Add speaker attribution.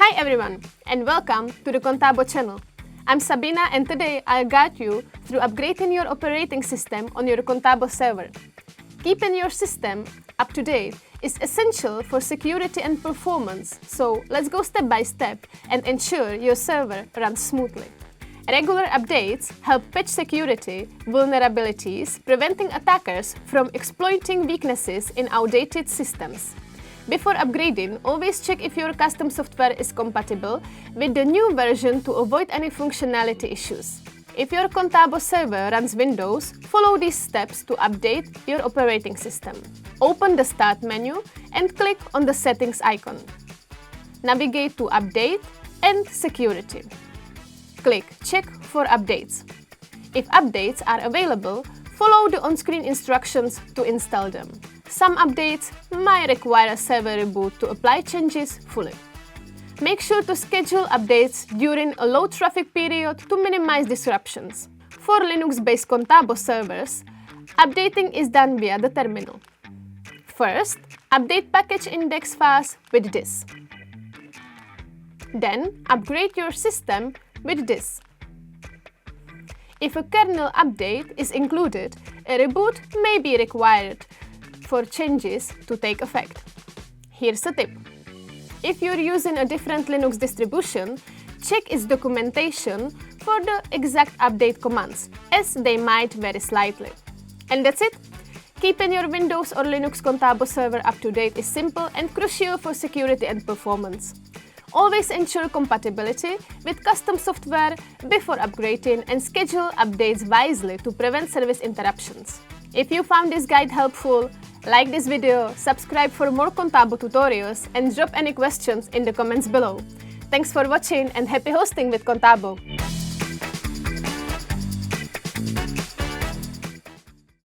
Speaker 1: Hi everyone, and welcome to the Contabo channel. I'm Sabina, and today I'll guide you through upgrading your operating system on your Contabo server. Keeping your system up to date is essential for security and performance, so let's go step by step and ensure your server runs smoothly. Regular updates help patch security vulnerabilities, preventing attackers from exploiting weaknesses in outdated systems. Before upgrading, always check if your custom software is compatible with the new version to avoid any functionality issues. If your Contabo server runs Windows, follow these steps to update your operating system. Open the Start menu and click on the Settings icon. Navigate to Update and Security. Click Check for updates. If updates are available, follow the on-screen instructions to install them. Some updates might require a server reboot to apply changes fully. Make sure to schedule updates during a low traffic period to minimize disruptions. For Linux-based Contabo servers, updating is done via the terminal. First, update package index files with this. Then, upgrade your system with this. If a kernel update is included, a reboot may be required for changes to take effect. Here's a tip. If you're using a different Linux distribution, check its documentation for the exact update commands, as they might vary slightly. And that's it! Keeping your Windows or Linux Contabo server up to date is simple and crucial for security and performance. Always ensure compatibility with custom software before upgrading and schedule updates wisely to prevent service interruptions. If you found this guide helpful, like this video, subscribe for more Contabo tutorials, and drop any questions in the comments below. Thanks for watching and happy hosting with Contabo!